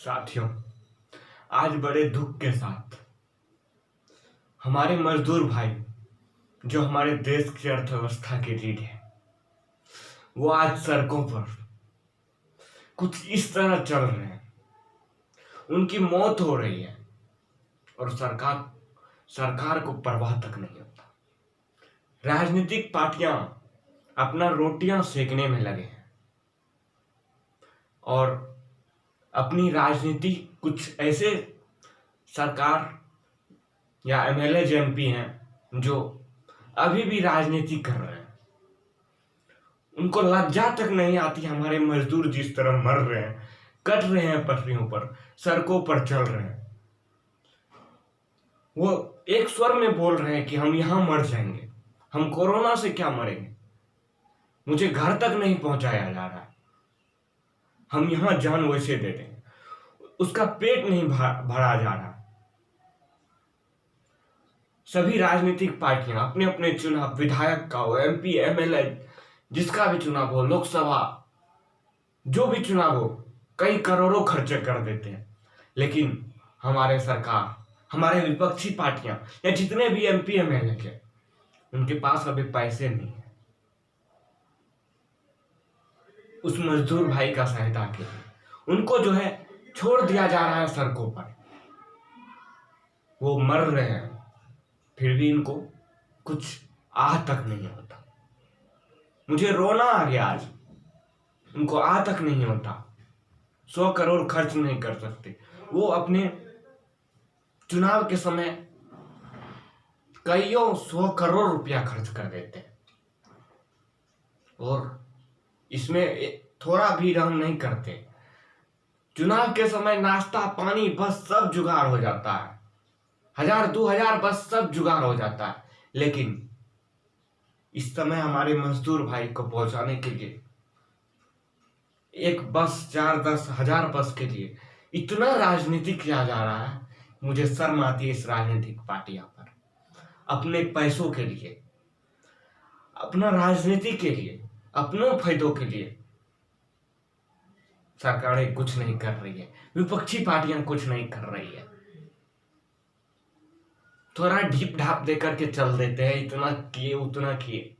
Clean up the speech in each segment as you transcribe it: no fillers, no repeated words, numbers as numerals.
साथियों, आज बड़े दुख के साथ हमारे मजदूर भाई जो हमारे देश की अर्थव्यवस्था की रीढ़ है, वो आज सड़कों पर कुछ इस तरह चल रहे हैं। उनकी मौत हो रही है और सरकार को परवाह तक नहीं होता। राजनीतिक पार्टियां अपना रोटियां सेकने में लगे हैं और अपनी राजनीति कुछ ऐसे सरकार या एमएलए एमपी हैं जो अभी भी राजनीति कर रहे हैं। उनको लज्जा तक नहीं आती। हमारे मजदूर जिस तरह मर रहे हैं, कट रहे हैं पटरियों पर, सड़कों पर चल रहे हैं, वो एक स्वर में बोल रहे हैं कि हम यहां मर जाएंगे, हम कोरोना से क्या मरेंगे, मुझे घर तक नहीं पहुंचाया जा रहा है, हम यहां जान वैसे दे देंगे, उसका पेट नहीं भरा जा रहा। सभी राजनीतिक पार्टियां अपने अपने चुनाव, विधायक का हो, एमपी एमएलए, जिसका भी चुनाव हो, लोकसभा जो भी चुनाव हो, कई करोड़ों खर्चे कर देते हैं। लेकिन हमारे सरकार, हमारे विपक्षी पार्टियां या जितने भी एमपी एमएलए के, उनके पास अभी पैसे नहीं है उस मजदूर भाई का सहायता के लिए। उनको जो है छोड़ दिया जा रहा है सड़कों पर, वो मर रहे हैं, फिर भी इनको कुछ आह तक नहीं होता। मुझे रोना आ गया आज। उनको आह तक नहीं होता। 100 करोड़ खर्च नहीं कर सकते। वो अपने चुनाव के समय कईयों 100 करोड़ रुपया खर्च कर देते हैं और इसमें थोड़ा भी रहम नहीं करते। चुनाव के समय नाश्ता पानी बस सब जुगाड़ हो जाता है, 1000-2000 बस सब जुगाड़ हो जाता है। लेकिन इस समय हमारे मजदूर भाई को पहुंचाने के लिए एक बस 4-10 हजार बस के लिए इतना राजनीति किया जा रहा है। मुझे शर्म आती है इस राजनीतिक पार्टियों पर। अपने पैसों के लिए, अपना राजनीति के लिए, अपनों फायदों के लिए सरकारें कुछ नहीं कर रही है, विपक्षी पार्टियां कुछ नहीं कर रही है। थोड़ा ढीप ढाप दे करके चल देते हैं, इतना किए उतना किए।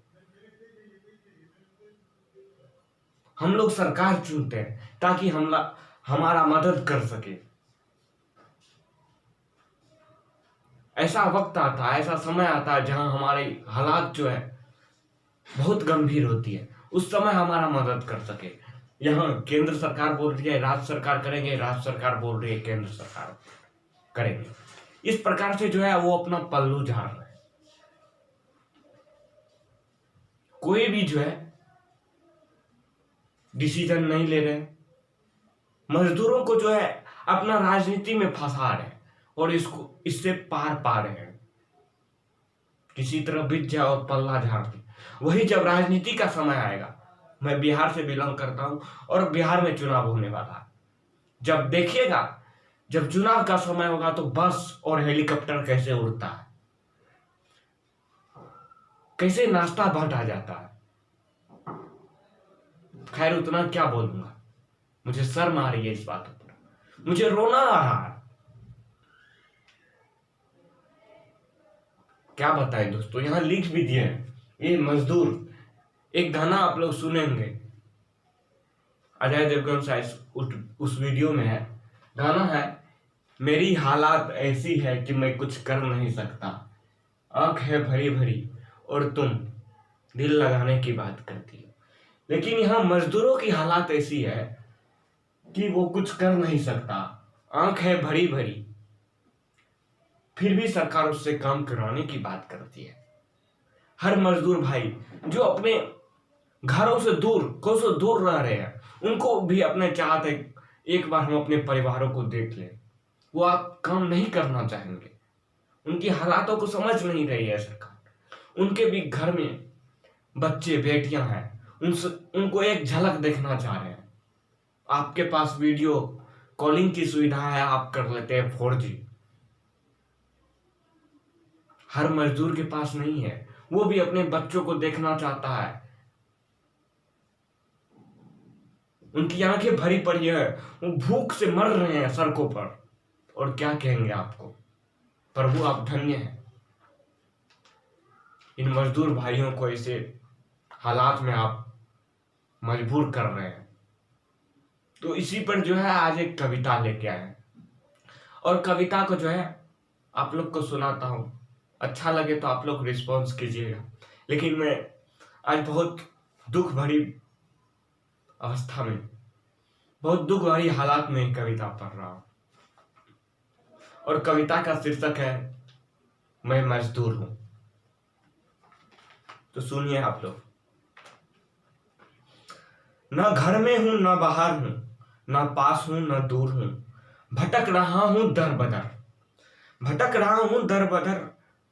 हम लोग सरकार चुनते हैं ताकि हमारा मदद कर सके। ऐसा वक्त आता है, ऐसा समय आता है जहां हमारे हालात जो है बहुत गंभीर होती है, उस समय हमारा मदद कर सके। यहाँ केंद्र सरकार बोल रही है राज्य सरकार करेंगे, राज्य सरकार बोल रही है केंद्र सरकार करेंगे। इस प्रकार से जो है वो अपना पल्लू झाड़ रहे हैं। कोई भी जो है डिसीजन नहीं ले रहे। मजदूरों को जो है अपना राजनीति में फंसा रहे हैं और इससे पार पा रहे हैं। किसी तरह बीत जाए और पल्ला झाड़ दे। वही जब राजनीति का समय आएगा, मैं बिहार से बिलोंग करता हूं और बिहार में चुनाव होने वाला है। जब देखिएगा, जब चुनाव का समय होगा तो बस और हेलीकॉप्टर कैसे उड़ता है, कैसे नाश्ता बांटा जाता है। खैर, उतना क्या बोलूंगा, मुझे शर्म आ रही है इस बातों पर, मुझे रोना आ रहा है। क्या बताएं दोस्तों, यहां लिख भी दिए हैं ये मजदूर। एक गाना आप लोग सुनेंगे, अजय देवगन शायद उस वीडियो में है। गाना है, मेरी हालात ऐसी है कि मैं कुछ कर नहीं सकता, आंख है भरी भरी और तुम दिल लगाने की बात करती हो। लेकिन यहां मजदूरों की हालात ऐसी है कि वो कुछ कर नहीं सकता, आंख है भरी भरी, फिर भी सरकार उससे काम करवाने की बात करती है। हर मजदूर भाई जो अपने घरों से दूर, कोसों दूर रह रहे हैं, उनको भी अपने चाहते एक बार हम अपने परिवारों को देख लें। वो आप काम नहीं करना चाहेंगे। उनकी हालातों को समझ नहीं रही है सरकार। उनके भी घर में बच्चे बेटियां हैं, उनको एक झलक देखना चाह रहे हैं। आपके पास वीडियो कॉलिंग की सुविधा है, आप कर लेते हैं 4G। हर मजदूर के पास नहीं है। वो भी अपने बच्चों को देखना चाहता है। उनकी आंखें भरी पड़ी है, वो भूख से मर रहे हैं सड़कों पर, और क्या कहेंगे आपको। प्रभु आप धन्य हैं, इन मजदूर भाइयों को ऐसे हालात में आप मजबूर कर रहे हैं। तो इसी पर जो है आज एक कविता लेके आए हैं, और कविता को जो है आप लोग को सुनाता हूं। अच्छा लगे तो आप लोग रिस्पॉन्स कीजिएगा। लेकिन मैं आज बहुत दुख भरी अवस्था में, बहुत दुख भरी हालात में कविता पढ़ रहा हूं, और कविता का शीर्षक है मैं मजदूर हूं। तो सुनिए आप लोग। न घर में हूं न बाहर हूं, न पास हूं न दूर हूं, भटक रहा हूं दर बदर, भटक रहा हूं दर बदर।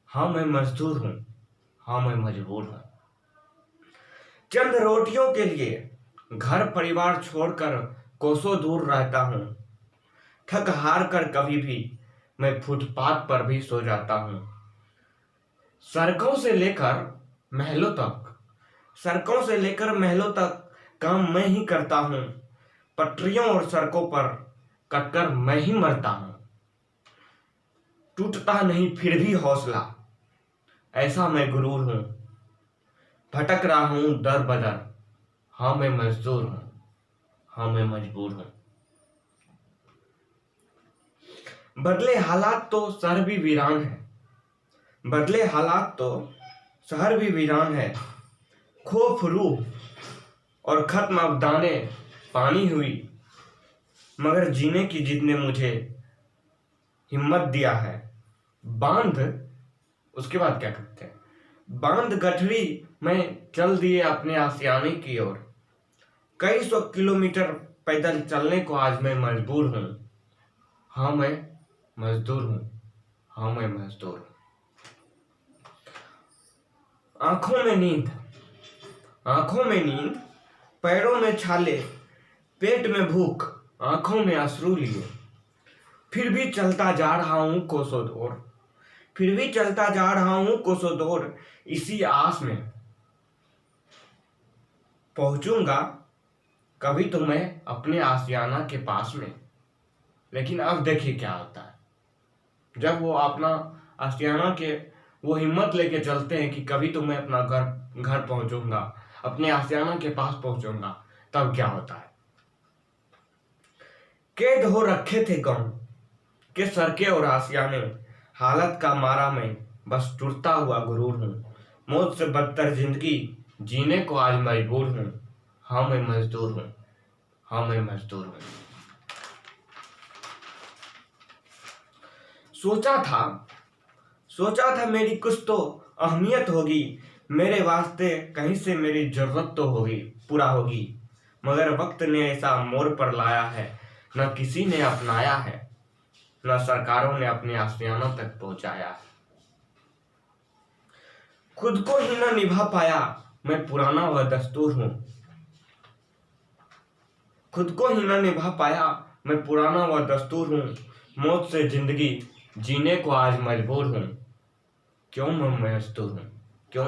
हाँ मैं मजदूर हूं, हाँ मैं मजबूर हूं। चंद रोटियों के लिए घर परिवार छोड़कर कोसों दूर रहता हूं। थक हार कर कभी भी मैं फुटपाथ पर भी सो जाता हूं। सड़कों से लेकर महलों तक, सड़कों से लेकर महलों तक काम मैं ही करता हूं। पटरियों और सड़कों पर कटकर मैं ही मरता हूं। टूटता नहीं फिर भी हौसला, ऐसा मैं गुरूर हूं। भटक रहा हूं दर बदर, हाँ मैं मजदूर हूं, हाँ मैं मजबूर हूं। बदले हालात तो शहर भी वीरान है, बदले हालात तो शहर भी वीरान है। खौफ रूह और खत्म अब दाने पानी हुई, मगर जीने की जिद ने मुझे हिम्मत दिया है। बांध, उसके बाद क्या करते हैं, बांध गठरी में चल दिए अपने आशियाने की ओर। कई सौ किलोमीटर पैदल चलने को आज मैं मजबूर हूं। हाँ मैं मजदूर हूं, हाँ मैं मजदूर हूं। आंखों में नींद, आंखों में नींद, पैरों में छाले, पेट में भूख, आंखों में अश्रु लिए, फिर भी चलता जा रहा हूं कोसों दूर, फिर भी चलता जा रहा हूं कोसों दूर। इसी आस में पहुंचूंगा कभी तो मैं अपने आशियाना के पास में। लेकिन अब देखिए क्या होता है, जब वो अपना आशियाना के वो हिम्मत लेके चलते हैं कि कभी तो मैं अपना घर पहुंचूंगा, अपने आशियाना के पास पहुंचूंगा, तब क्या होता है। कैद हो रखे थे गम के सड़के और आशियाने, हालत का मारा मैं बस टूटता हुआ गुरूर हूं। मौत से बदतर जिंदगी जीने को आज मजबूर हूं। हाँ मैं मजदूर हूं, हाँ मैं मजदूर हूं। सोचा था मेरी कुछ तो अहमियत होगी, मेरे वास्ते कहीं से मेरी जरूरत तो होगी, पूरा होगी। मगर वक्त ने ऐसा मोड़ पर लाया है, न किसी ने अपनाया है, न सरकारों ने अपने आशियानों तक पहुंचाया है। खुद को ही न निभा पाया मैं पुराना वह दस्तूर हूं, खुद को ही न निभा पाया मैं पुराना वह दस्तूर हूं। मौत से जिंदगी जीने को आज मजबूर हूं। क्यों मैं मजदूर हूं, क्यों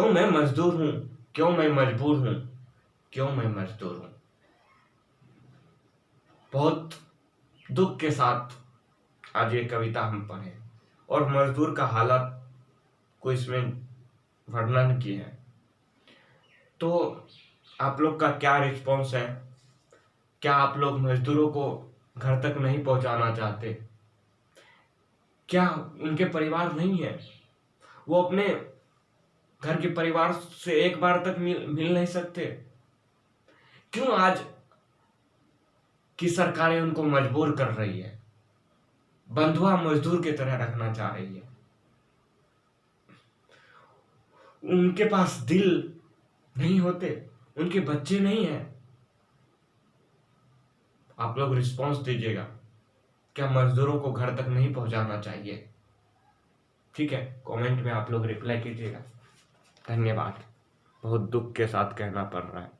मैं मजदूर हूं, क्यों मैं मजबूर हूं, क्यों मैं मजदूर हूं। बहुत दुख के साथ आज ये कविता हम पढ़े, और मजदूर का हालत को इसमें वर्णन किए हैं। तो आप लोग का क्या रिस्पॉन्स है? क्या आप लोग मजदूरों को घर तक नहीं पहुंचाना चाहते? क्या उनके परिवार नहीं है, वो अपने घर के परिवार से एक बार तक मिल नहीं सकते? क्यों आज की सरकारें उनको मजबूर कर रही है, बंधुआ मजदूर की तरह रखना चाह रही है? उनके पास दिल नहीं होते, उनके बच्चे नहीं हैं? आप लोग रिस्पॉन्स दीजिएगा, क्या मजदूरों को घर तक नहीं पहुंचाना चाहिए? ठीक है, कमेंट में आप लोग रिप्लाई कीजिएगा। धन्यवाद। बहुत दुख के साथ कहना पड़ रहा है।